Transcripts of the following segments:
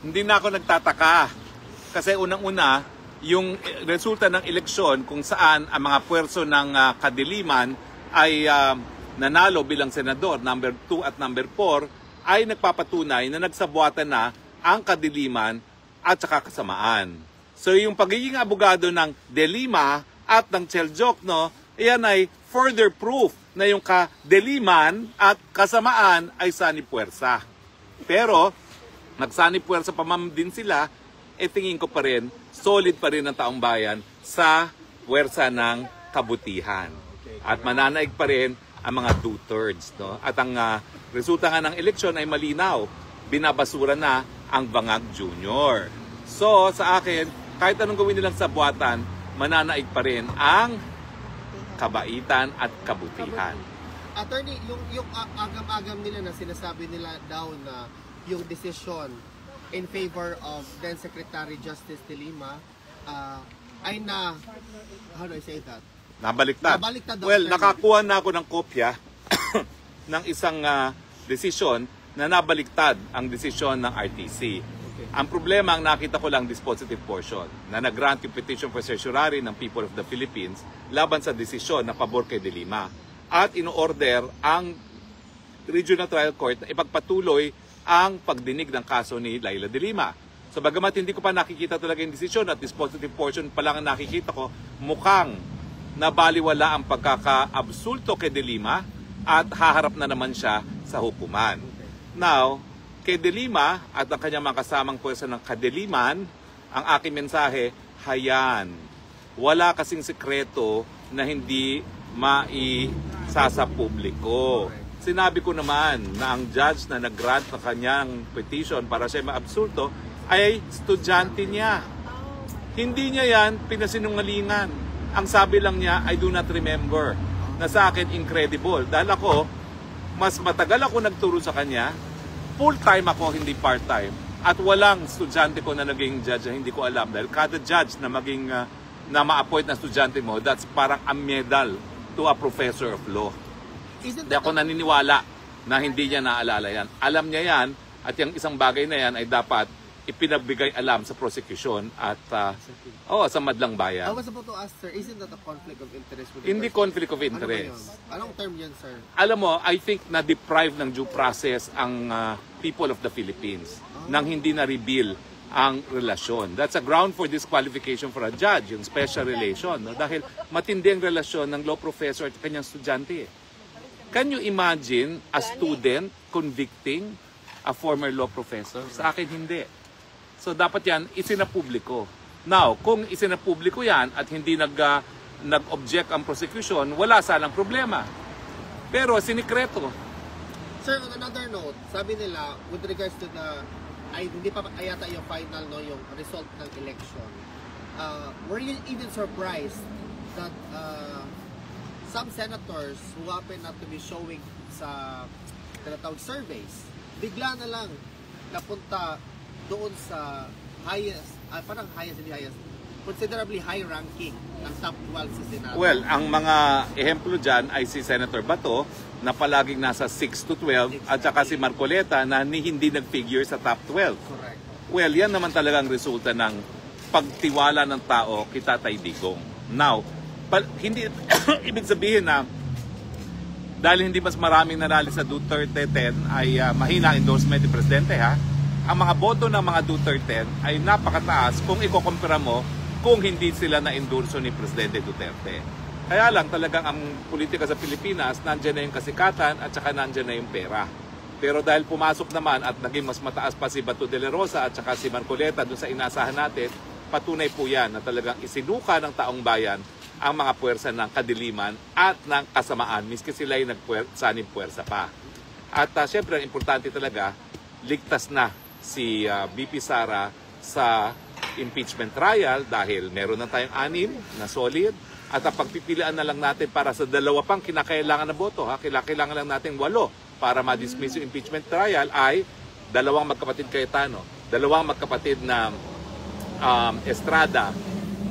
Hindi na ako nagtataka. Kasi unang-una, yung resulta ng eleksyon kung saan ang mga puwerso ng kadiliman ay nanalo bilang senador, number 2 at number 4, ay nagpapatunay na nagsabuatan na ang kadiliman at saka kasamaan. So yung pagiging abogado ng De Lima at ng Tseljokno, iyan ay further proof na yung kadiliman at kasamaan ay sanipuwersa. Pero, nagsanipuwersa pa man din sila, tingin ko pa rin, solid pa rin ang taong bayan sa puwersa ng kabutihan. At mananaig pa rin ang mga 2/3. No? At ang resulta nga ng eleksyon ay malinaw. Binabasura na ang Bangag Jr. So, sa akin, kahit anong gawin nilang sa buwatan, mananaig pa rin ang kabaitan at kabutihan. Attorney, yung agam-agam nila na sinasabi nila daw na yung decision in favor of then Secretary Justice De Lima ay how do I say that? Nabaliktad. Nabaliktad. Well, nakakuha na ako ng kopya ng isang desisyon na nabaliktad ang desisyon ng RTC. Okay. Ang problema, ang nakita ko lang dispositive portion na nag-grant yung petition for certiorari ng people of the Philippines laban sa desisyon na pabor kay De Lima. At ino-order ang Regional Trial Court na ipagpatuloy ang pagdinig ng kaso ni Laila De Lima. So bagamat hindi ko pa nakikita talaga yung desisyon at dispositive portion pa lang ang nakikita ko, mukhang nabaliwala ang pagkakaabsulto kay De Lima at haharap na naman siya sa hukuman. Now, kay De Lima at ang kanyang mga kasamang puwersa ng kadiliman, ang aking mensahe, hayan. Wala kasing sekreto na hindi maisasa publiko. Sinabi ko naman na ang judge na nag-grant ng kanyang petition para siya maabsulto ay estudyante niya. Hindi niya yan pinasinungalingan. Ang sabi lang niya, I do not remember. Na sa akin, incredible. Dahil ako, mas matagal ako nagturo sa kanya, full-time ako, hindi part-time. At walang estudyante ko na naging judge na hindi ko alam. Dahil kada judge na maging na ma-appoint na estudyante mo, that's parang a medal to a professor of law. Hindi ako naniniwala na hindi niya naalala yan. Alam niya yan at yung isang bagay na yan ay dapat ipinagbigay alam sa prosecution at sa madlang bayan. I was about to ask, sir, isn't that a conflict of interest? Hindi conflict of interest. Anong term yan, sir? Alam mo, I think na-deprive ng due process ang people of the Philippines nang hindi na-reveal ang relasyon. That's a ground for disqualification for a judge, yung special relation. No? Dahil matindi ang relasyon ng law professor at kanyang estudyante. Can you imagine a student convicting a former law professor? Sa akin, hindi. So, dapat yan, isinapubliko. Now, kung isinapubliko yan at hindi nag-object ang prosecution, wala sanang problema. Pero, sinikreto. Sir, on another note, sabi nila, with regards to hindi pa yata yung final, no, yung result ng election, were you even surprised that some senators who happen not to be showing sa tinatawag surveys, bigla na lang napunta doon sa highest, considerably high ranking ng top 12 sa Senado? Well, ang mga ehemplo dyan ay si Senator Bato na palaging nasa 6 to 12 at saka si Marcoleta na hindi nag-figure sa top 12. Correct. Well, yan naman talagang resulta ng pagtiwala ng tao kay Tatay Digong. Now, hindi ibig sabihin na dahil hindi mas maraming nanalo sa Duterte 10 ay mahina endorsement ni Presidente ang mga boto ng mga Duterte ay napakataas kung ikukumpara mo kung hindi sila na-endorso ni Presidente Duterte. Kaya lang talagang ang politika sa Pilipinas, nandiyan na yung kasikatan at saka nandiyan na yung pera. Pero dahil pumasok naman at naging mas mataas pa si Bato de la Rosa at saka si Marcoleta doon sa inasahan natin, patunay po yan na talagang isinuka ng taong bayan ang mga puwersa ng kadiliman at ng kasamaan, miski sila ay nagsanib puwersa pa. At syempre, ang importante talaga, ligtas na si BP Sara sa impeachment trial dahil meron na tayong 6 na solid at pagpipilian na lang natin para sa 2 pang kinakailangan na boto. Kailangan lang natin 8 para ma-dismiss yung impeachment trial ay 2 magkapatid Cayetano, 2 magkapatid na Estrada,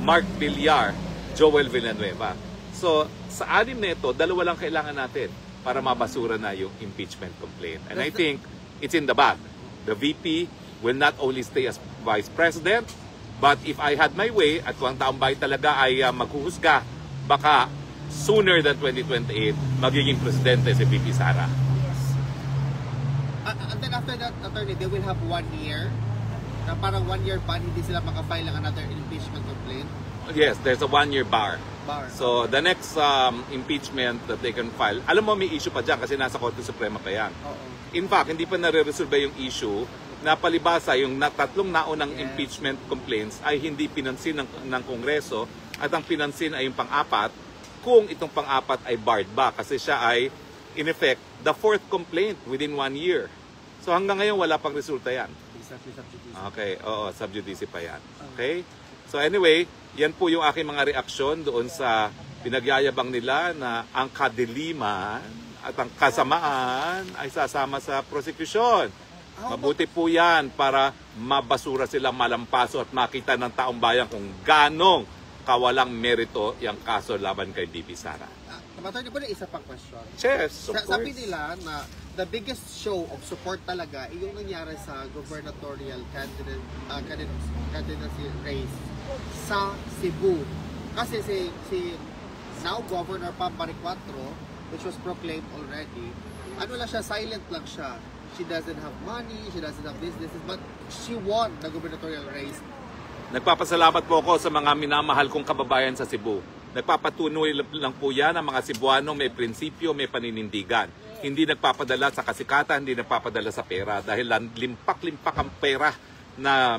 Mark Villar, Joel Villanueva. So, sa 6 na ito, 2 lang kailangan natin para mabasura na yung impeachment complaint. And I think it's in the bag. The VP will not only stay as Vice President, but if I had my way, at kung ang taong bayan talaga ay maghuhusga, baka sooner than 2028, magiging presidente si VP Sara. And then after that, attorney, they will have 1 year na parang 1 year ban, hindi sila makafile ng another impeachment complaint. Yes, there's a 1 year bar. So the next impeachment that they can file, alam mo may issue pa dyan kasi nasa Korte Suprema pa yan. In fact, hindi pa nare-resolve yung issue na palibasa yung tatlong naunang impeachment complaints ay hindi pinansin ng Kongreso at ang pinansin ay yung pang-apat kung itong pang-apat ay barred ba kasi siya ay in effect the fourth complaint within 1 year. So hanggang ngayon wala pang resulta yan. Okay, oo, sub judice pa yan. Okay? So anyway, yan po yung aking mga reaksyon doon sa pinagyayabang nila na ang kadiliman at ang kasamaan ay sasama sa prosecution. Mabuti po yan para mabasura sila malampaso at makita ng taong bayan kung ganong kawalang merito yung kaso laban kay VP Sara. Attorney, po na isa pang question. Yes, of course. Sabi nila na the biggest show of support talaga ay yung nangyari sa gubernatorial candidacy race sa Cebu. Kasi si now Governor Pam Maricuatro, which was proclaimed already, ano lang siya, silent lang siya. She doesn't have money, she doesn't have this, but she won the gubernatorial race. Nagpapasalamat po ako sa mga minamahal kong kababayan sa Cebu. Nagpapatuloy lang po yan ang mga Cebuano may prinsipyo, may paninindigan. Hindi nagpapadala sa kasikatan, hindi nagpapadala sa pera dahil limpak-limpak ang pera na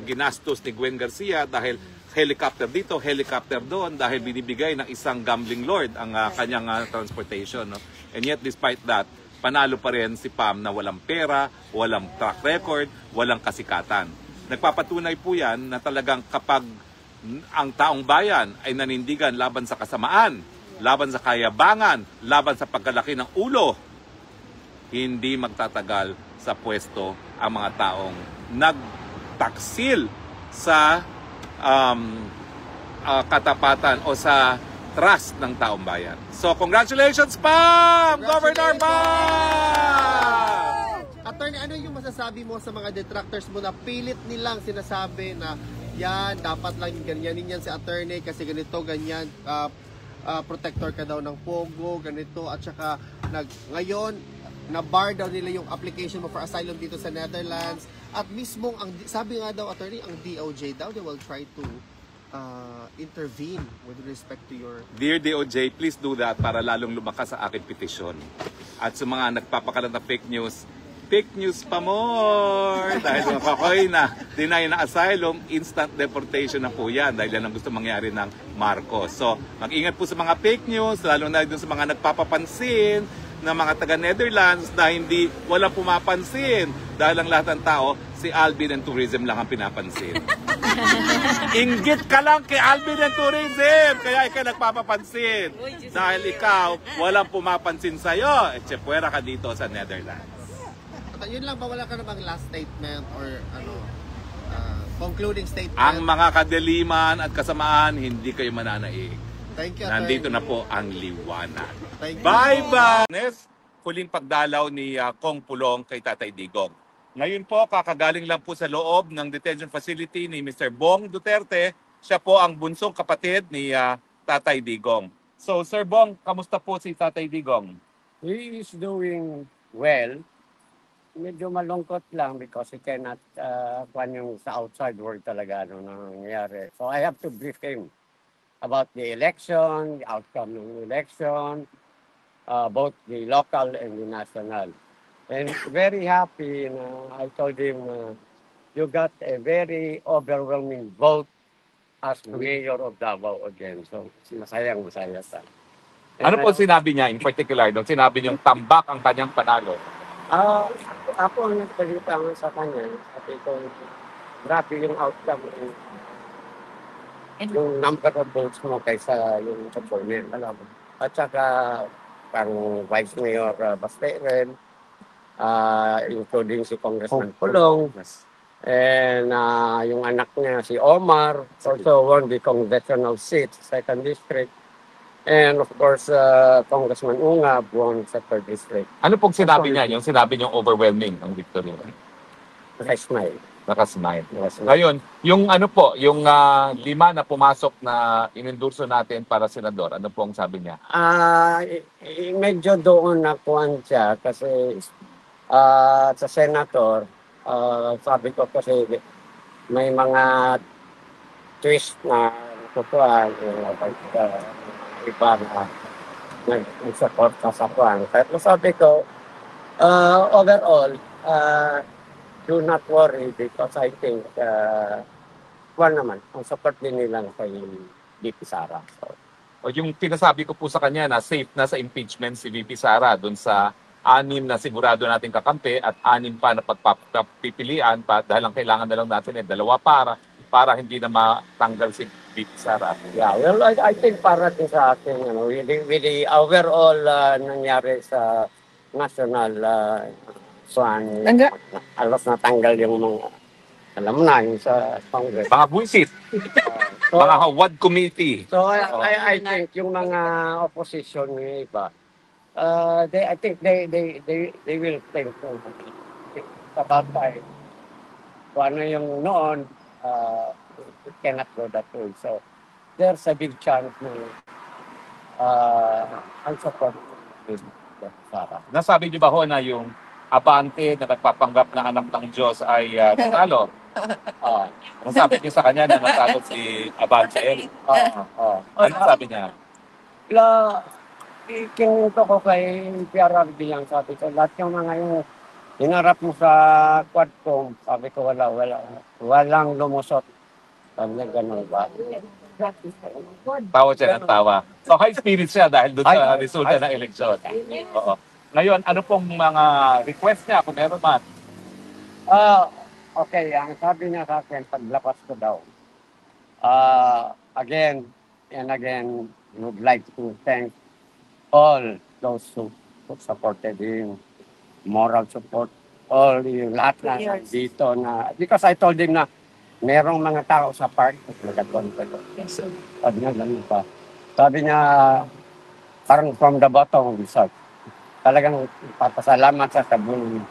ginastos ni Gwen Garcia dahil helicopter dito, helicopter doon dahil binibigay ng isang gambling lord ang kanyang transportation. No? And yet despite that, panalo pa rin si Pam na walang pera, walang track record, walang kasikatan. Nagpapatunay po yan na talagang kapag ang taong bayan ay nanindigan laban sa kasamaan, laban sa kayabangan, laban sa pagkalaki ng ulo, hindi magtatagal sa pwesto ang mga taong nagtaksil sa katapatan o sa trust ng taong bayan. So congratulations, Pam! Governor Pam! Attorney, ano yung masasabi mo sa mga detractors mo na pilit nilang sinasabi na yan, dapat lang ganyanin yan si attorney kasi ganito, ganyan, protector ka daw ng Pogo, ganito, at saka ngayon, na-bar daw nila yung application mo for asylum dito sa Netherlands, at mismong, sabi nga daw, attorney, ang DOJ daw, they will try to intervene with respect to your... Dear DOJ, please do that para lalong lumakas sa aking petisyon. At sa mga nagpapakalat na fake news pa more! Dahil mapakoy na deny na asylum, instant deportation na po yan dahil yan ang gusto mangyari ng Marcos. So, mag-ingat po sa mga fake news, lalo na dun sa mga nagpapapansin na mga taga-Netherlands na hindi walang pumapansin dahil ang lahat ng tao, si Alvin and Tourism lang ang pinapansin. Inggit ka lang kay Alvin and Tourism, kaya ikaw nagpapapansin. Dahil ikaw, walang pumapansin sa'yo, etsyepwera ka dito sa Netherlands. Yun lang ba, wala ka namang last statement or concluding statement? Ang mga kadiliman at kasamaan, hindi kayo mananaig. Thank you, Nandito attorney. na po ang liwanag. Thank you. Bye-bye! Huling pagdalaw ni Kong Pulong kay Tatay Digong. Ngayon po, kakagaling lang po sa loob ng detention facility ni Mr. Bong Duterte. Siya po ang bunsong kapatid ni Tatay Digong. So, Sir Bong, kamusta po si Tatay Digong? He is doing well. Medyo malungkot lang because he cannot kwan yung sa outside world talaga ano nangyayari. So I have to brief him about the election, the outcome ng election, both the local and the national. And very happy na I told him you got a very overwhelming vote as mayor of Davao again. So masaya sa. Ano po sinabi niya in particular? Doon sinabi niyong tambak ang kanyang panalo. Ako ang nagsalita sa kanya, sabi ko, grabe yung outcome, yung number of votes mo kaysa yung performance. At saka, pang Vice Mayor Basteren, including si Congressman Pulong, and yung anak niya, si Omar, also won the congressional seat, 2nd District. And of course, Congressman Ungab won sa 3rd District. Ano pong sinabi niya? Yung sinabi niyong overwhelming ang victory? Naka-smile. Nakasmile. Naka-smile. Ngayon, yung ano po, yung 5 na pumasok na inendorso natin para senador, ano po ang sabi niya? Medyo doon nakuhan siya kasi sa senator, sabi ko kasi may mga twist na natutuan, iba na nag-support sa kwan. Pero sabi ko, overall, do not worry because I think, naman, ang support din nila kay VP Sara. So, O yung pinasabi ko po sa kanya na safe na sa impeachment si VP Sara doon sa 6 na sigurado nating kakampi at 6 pa na pagpapipilian pa dahil ang kailangan na lang natin ay 2 para hindi na matanggal si VP Sara. yeah, well, I think para din sa ating, with the overall nangyari sa national swan, alos natanggal yung mga, alam mo na, yung sa Congress. Mga buwisit, So, mga Hawad Committee. So I think yung mga opposition ng iba, I think they will think about kung ano yung noon, it cannot go that way. So there's a big chance na ang support with Sara. Nasabi niyo ba ho na yung abante na nagpapanggap na anak ng Diyos ay natalo? Nasabi niyo sa kanya na natalo si Abante. Ano sabi niya? Ikinuto ko kay PRRD yan, sabi ko, lahat yung mga yung hinarap mo sa Quadcom, sabi ko walang lumusot. Sabi niya, ganun ba? Tawa siya ng tawa. So high spirit siya dahil doon sa resulta ng eleksyon. Oo. Ngayon, ano pong mga request niya kung meron man? Okay, ang sabi niya sa akin, paglapas ko daw. Again and again, would like to thank all those who supported him, moral support, all yung lahat na dito na, because I told him na merong mga tao sa park, nagkatuan ko. Sabi niya, ganun pa. Sabi niya, parang from the bottom of his heart, talagang papasalamat sa sabong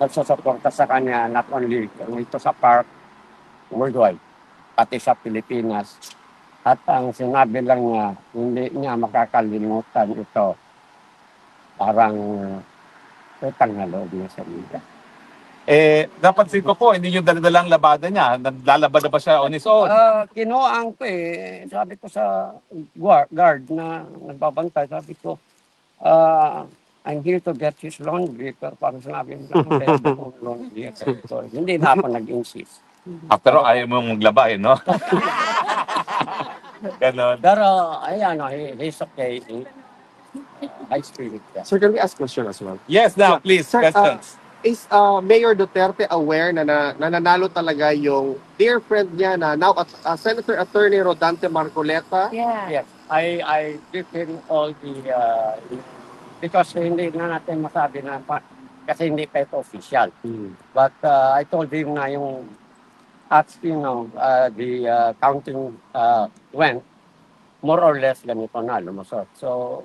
nagsusuporta sa kanya, not only dito sa park, worldwide, pati sa Pilipinas. At ang sinabi lang niya, hindi niya makakalimutan ito. Parang utang na loob niya sa liga. Napansin ko po, hindi yung daladalang labada niya. Lalabad na ba siya on his own? Kinuhaan ko sabi ko sa guard na nagbabantay, sabi ko, I'm here to get his laundry. Pero parang sinabi mo lang, laundry. So, hindi na ako nag-insist. After all, ayaw mong maglaba no? Ganon. Pero, ayan, he's okay. High spirit ka. Sir, can we ask question as well? Yes, now, please, Sir, questions. Is Mayor Duterte aware na nananalo talaga yung dear friend niya na now Senator Attorney Rodante Marcoleta? Yes, I give him all the, because hindi na natin masabi na, kasi hindi pa ito official. But I told him na yung, the counting went, more or less ganito na, lumusot. So,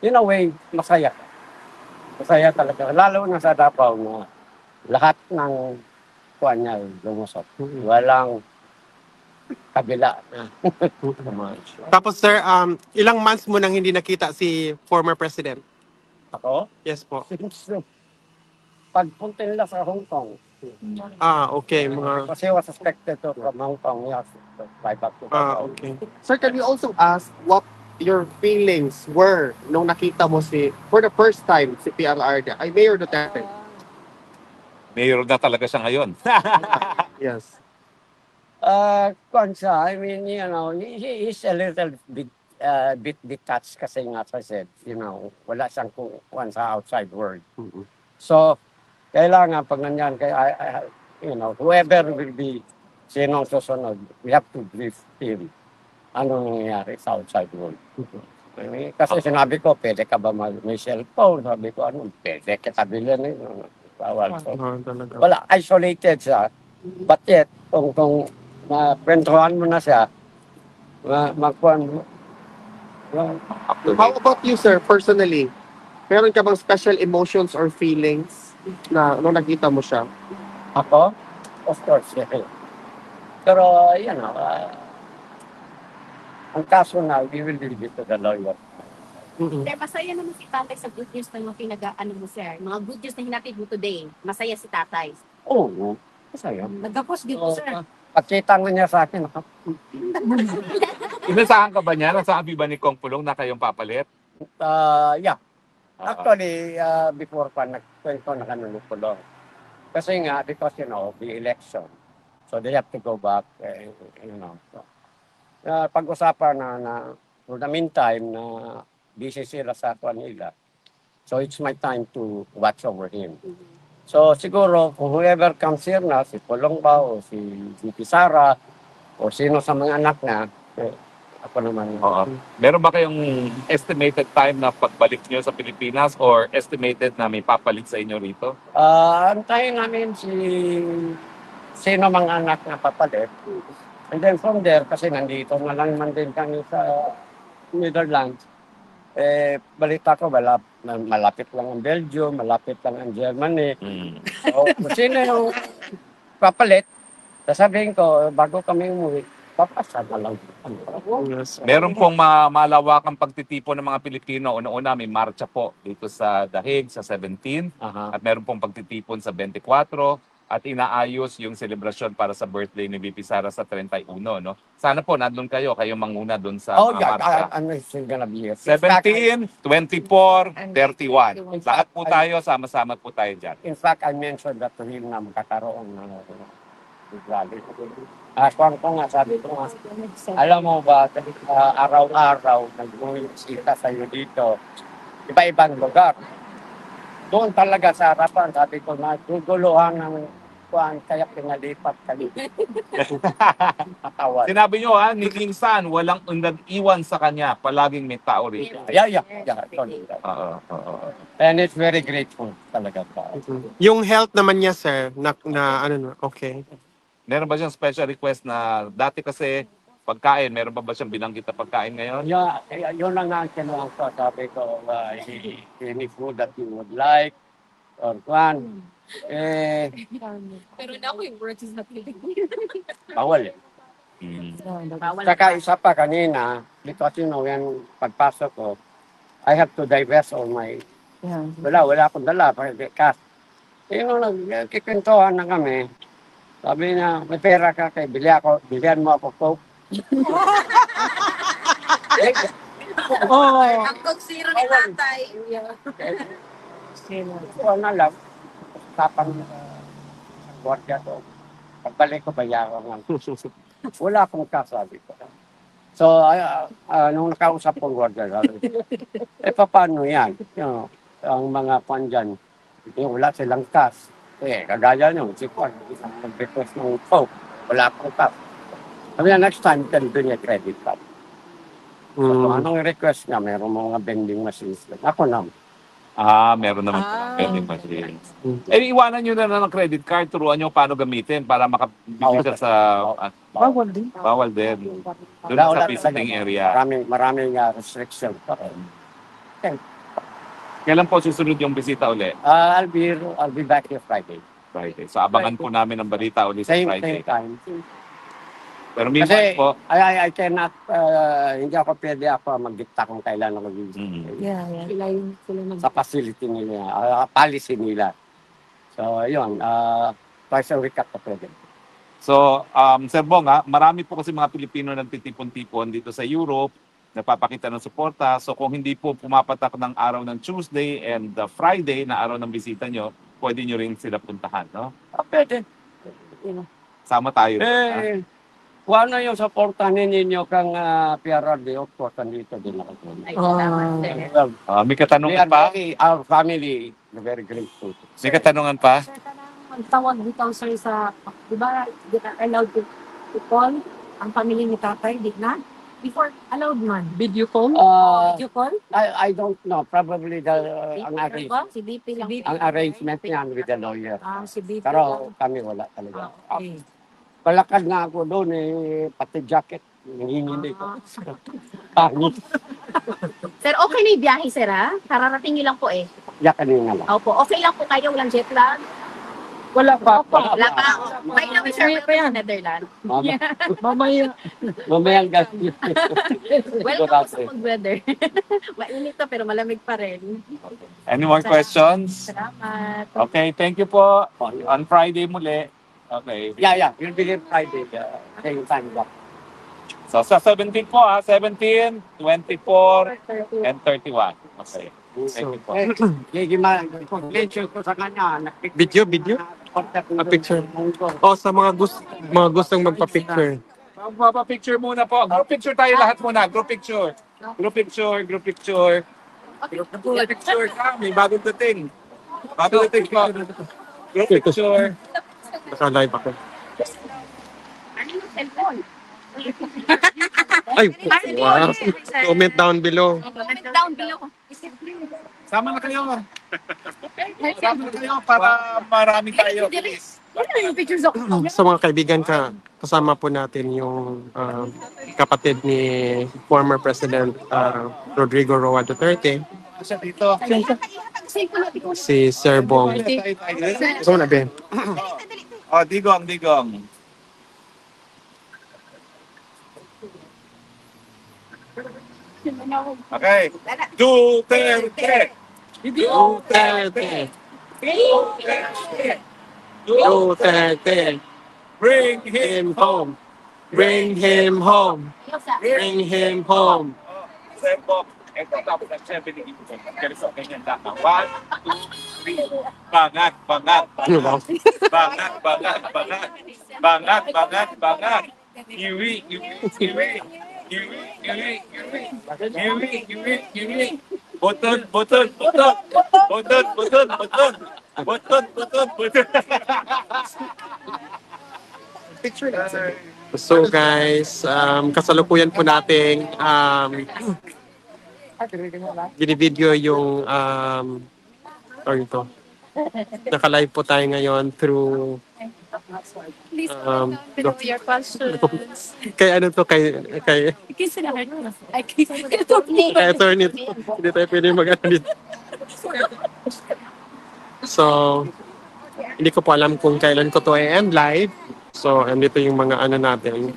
in a way, masaya. Masaya talaga. Lalo na sa Davao na lahat ng kuwan niya lumusot. Walang kabila na. Tapos sir, ilang months mo nang hindi nakita si former president? Ako, Yes po. since pagpunta nila sa Hong Kong, Okay. Mga, kasi was suspected to from Hong Kong, yes, fly back to Hong Kong. okay. Sir, can you also ask what your feelings were nung nakita mo for the first time, si PRRD, ay Mayor Duterte? Mayor na talaga siya ngayon. Yes. Kuwan siya, I mean, he's a little bit detached kasi nga, as I said, wala siyang kuwan sa outside world. So, kailangan pag nanyan, whoever will be sinong susunod, we have to brief him ano nangyayari sa outside world. Kasi sinabi ko, pwede ka ba may cellphone? Sabi ko, pwede kita bilhin bawal. So, Talaga. wala, isolated siya. But yet, kung maprentuhan mo na siya, magkuhan mo. How about you, sir, personally? Meron ka bang special emotions or feelings na nung nakita mo siya? Ako? Of course, Pero, ang kaso na, we will leave it to the lawyer. Sir, masaya naman si tatay sa good news na yung pinag-ano mo, sir. Mga good news na hinatid mo today. Masaya si tatay. Oo, masaya. Nagkapos dito, So, sir. pagkita nga niya sa akin, Inasahan ka ba niya? Nasabi ba ni Kong Pulong na kayong papalit? yeah. Actually, before pa, nagkwento na kami ko lang. Kasi nga, because, the election. So, they have to go back, So, pag-usapan na for the meantime, na busy sila sa nila. So, it's my time to watch over him. So, siguro, kung whoever comes here na, si Pulong ba, o si VP Sara, o sino sa mga anak na, ako naman. Oo. Meron ba kayong estimated time na pagbalik nyo sa Pilipinas or estimated na may papalit sa inyo rito? Antayin namin sino mga anak na papalit. And then from there, kasi nandito na lang man din kami sa Netherlands, balita ko, malapit lang ang Belgium, malapit lang ang Germany. So, kung sino yung papalit, sasabihin ko, bago kami umuwi, papasa na lang. Meron pong malawakang pagtitipon ng mga Pilipino. Una-una, may marcha po dito sa Dahig sa 17. Aha. At meron pong pagtitipon sa 24. At inaayos yung selebrasyon para sa birthday ni VP Sara sa 31. No? Sana po, nandun kayo manguna doon sa marcha. I'm still gonna be here. 17, 24, 31. Lahat po tayo, sama-sama po tayo dyan. In fact, I mentioned that to him na magkakaroon ng rally. Kung ko nga, sabi ko nga, alam mo ba, araw-araw, nag-uwisita sa'yo dito, iba-ibang lugar. Doon talaga sa harapan, sabi ko na, guguluhan ng kuhan, kaya pinalipat kami. Tatawan. Sinabi nyo ni King San, walang nag-iwan sa kanya, palaging may tao rito. Yeah. Oo. And it's very grateful talaga pa. Yung health naman niya, sir, okay. Meron ba siyang special request na dati kasi pagkain, meron ba siyang binanggit na pagkain ngayon? Yeah, yun lang ang kinuha ko. Sabi ko, any food that you would like, or one. Pero na ako yung words is not living. Bawal. Bawal. Saka isa pa kanina, because yan, pagpasok ko, I have to divest all my, wala akong dala, cash. Nagkikwentuhan na kami. Sabi niya, may pera ka kay bilihan mo ako Coke. Ang Coke-Zero ni tatay. So, lang, tapang sa gwardiya to. Pagbalik ko, bayaran nga. Wala akong kasabi ko. So, nung nakausap kong gwardiya, sabi, paano yan? Ang mga pan dyan, wala silang cash. Kagaya nyo, si Juan, isang mag-request ng Coke, wala akong cash. Sabi niya, next time, can do niya credit card. So, anong request niya? Meron mga vending machines. Ako naman. Meron naman vending machine. Iwanan nyo na ng credit card, turuan nyo paano gamitin para makabili ka sa... Bawal din. Bawal din. Doon sa visiting area. Maraming restriction. Kailan po susunod yung bisita uli? I'll be back here Friday. So abangan po namin ang balita uli sa Same Friday. time. Pero meanwhile Kasi po, I cannot, hindi ako pwede mag-dicta kung kailan ako visit. Yeah. Sila Sa facility nila, policy nila. So, yun, twice a week ako pwede. So, Sir Bong, marami po kasi mga Pilipino nagtitipon-tipon dito sa Europe, nagpapakita ng suporta. So, kung hindi po pumapatak ng araw ng Tuesday and Friday na araw ng bisita nyo, pwede nyo rin sila puntahan, no? Pwede. Sama tayo. Kung ano yung supportan ninyo kang PRRD, of course, nandito din ako. Ay, salamat, sir. Well, May katanungan pa? our family, very grateful. May katanungan pa? Sir, magtawag dito, sir, sa, di ba, di na allowed to call ang pamilya ni tatay, di na? Before, allowed man. Video call? Video call? I don't know. Probably Si DP lang. ang arrangement niyan with the lawyer. Si DP Pero kami wala talaga. Okay. Palakad nga ako doon, pati jacket. Nanginginig ko. Pangit. Sir, okay na yung biyahe, sir, ha? Kararating niyo lang po eh. Kanina lang. Opo, okay lang po kayo, walang jet lag. Wala pa. Wala pa. By the way, sir, Mamaya pa yan. Netherlands. Mamaya. Mamayang gas. Welcome po sa mag-weather. Mainit to, pero malamig pa rin. Any more questions? Salamat. Okay, thank you po. On Friday muli. Okay. Yeah. We'll be here Friday. Same time. So sa 17 po 17, 24, and 31. Okay. Thank you po. Mention ko sa kanya. Video? A picture. Oh, sa mga gustong magpa-picture. Magpapa-picture muna po. Group picture tayo lahat muna. Group picture. Group picture. Group picture ka. May bagong dating. Bagong dating po. Group picture. Naka-live ako. Ano yung cellphone? Ay, wow. Comment down below. Comment down below. Sama na kayo. Sama na kayo para marami tayo. Ano yung pictures ako? Sa mga kaibigan kasama po natin yung kapatid ni former President Rodrigo Roa Duterte, Siya dito. si Sir Bong. Gusto mo na, Ben? Oh, digong. Okay. Duterte. Duterte! Duterte! Bring him. Him home! Bring him home! Bring him home! Sembok. Ito tapos ang siyempre ni Ibo. Ganito, ganyan lang. 1, 2, 3. Bangat. Ano ba? Bangat. Iwi. Button. So guys, kasalukuyan po nating binibideo yung ito. Naka-live po tayo ngayon through Please below your questions. kay ano to kay Kiss na I kiss. Ito ni. attorney to. Hindi tayo pwede mag-ano dito. So, hindi ko po alam kung kailan ko to i-end live. So, andito yung mga ano natin.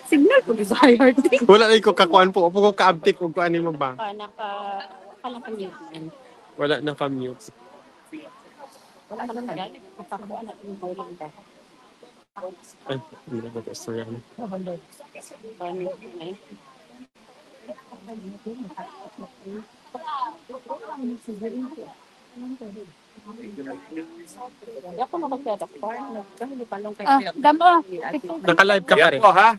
Signal ko sa hard. Wala na ko kakuan po. Opo ko ka-uptick kung kuan mo ba. Naka-mute. Wala na ka-mute. Wala naman na yan. Nakakuha na yung bowling ka. Ay, hindi na mag-istorya. Damo. Naka-live ka pa Yan rin. po ha.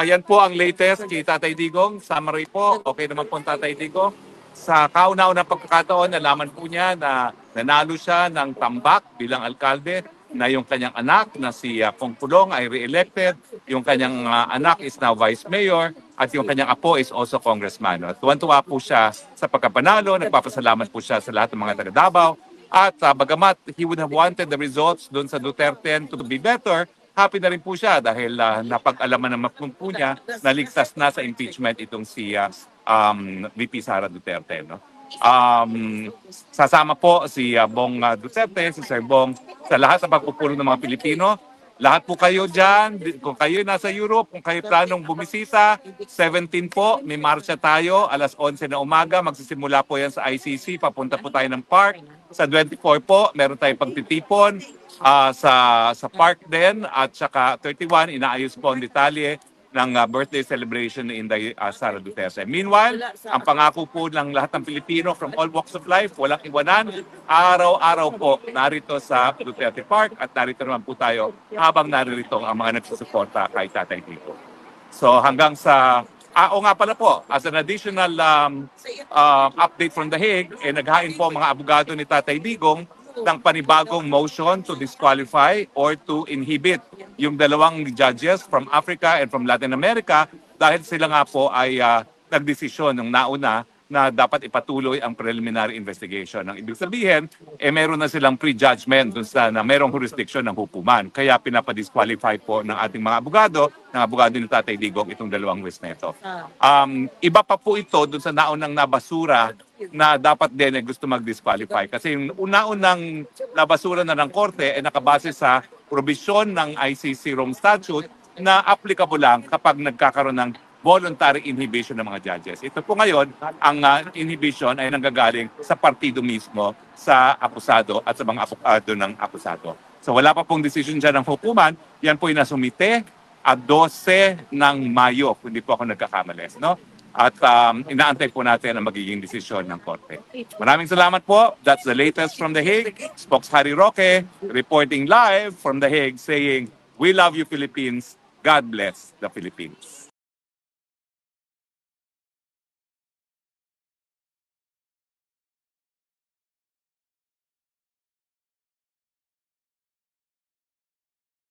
Yan po ang latest kay Tatay Digong. Summary po. Okay naman po ang Tatay Digong. Sa kauna-unang pagkakataon, nalaman po niya na nanalo siya ng tambak bilang alkalde, na yung kanyang anak na si Pong Pulong ay re-elected, yung kanyang anak is now vice mayor, at yung kanyang apo is also congressman. At tuwan-tuwa po siya sa pagkapanalo, nagpapasalamat po siya sa lahat ng mga taga Davao. At bagamat he would have wanted the results doon sa Duterte to be better, happy na rin po siya dahil napag-alaman naman po niya na ligtas na sa impeachment itong si VP Sara Duterte. No? Sasama po si Bong Duterte, si Sir Bong, sa lahat ng pagpupulong ng mga Pilipino. Lahat po kayo dyan, kung kayo nasa Europe, kung kayo planong bumisita, 17 po, may marsya tayo, alas 11 na umaga, magsisimula po yan sa ICC, papunta po tayo ng park. Sa 24 po, meron tayong pagtitipon sa park din, at saka 31, inaayos po ang detalye ng birthday celebration ni Inday Sara Duterte. Meanwhile, ang pangako po ng lahat ng Pilipino from all walks of life, walang iwanan, araw-araw po narito sa Duterte Park at narito naman po tayo habang narito ang mga nagsusuporta kay Tatay Digong. So hanggang sa... o nga pala po, as an additional update from The Hague, naghain po ang mga abogado ni Tatay Digong ng panibagong motion to disqualify or to inhibit yung dalawang judges from Africa and from Latin America dahil sila nga po ay nagdesisyon ng nauna na dapat ipatuloy ang preliminary investigation. Ang ibig sabihin, meron na silang prejudgment dun sa na merong jurisdiction ng hukuman. Kaya pinapadisqualify po ng ating mga abogado ni Tatay Digong itong dalawang witness na ito. Iba pa po ito dun sa naunang nabasura na dapat din ay gusto mag-disqualify. Kasi yung una-unang nabasura na ng korte ay nakabase sa probisyon ng ICC Rome Statute na applicable lang kapag nagkakaroon ng voluntary inhibition ng mga judges. Ito po ngayon, ang inhibition ay nanggagaling sa partido mismo, sa akusado at sa mga abogado ng akusado. So wala pa pong decision dyan ng hukuman. Yan po yung nasumite at 12 ng Mayo, hindi po ako nagkakamali. No? At inaantay po natin ang magiging desisyon ng korte. Maraming salamat po. That's the latest from The Hague. Spokes Harry Roque reporting live from The Hague saying, "We love you Philippines. God bless the Philippines."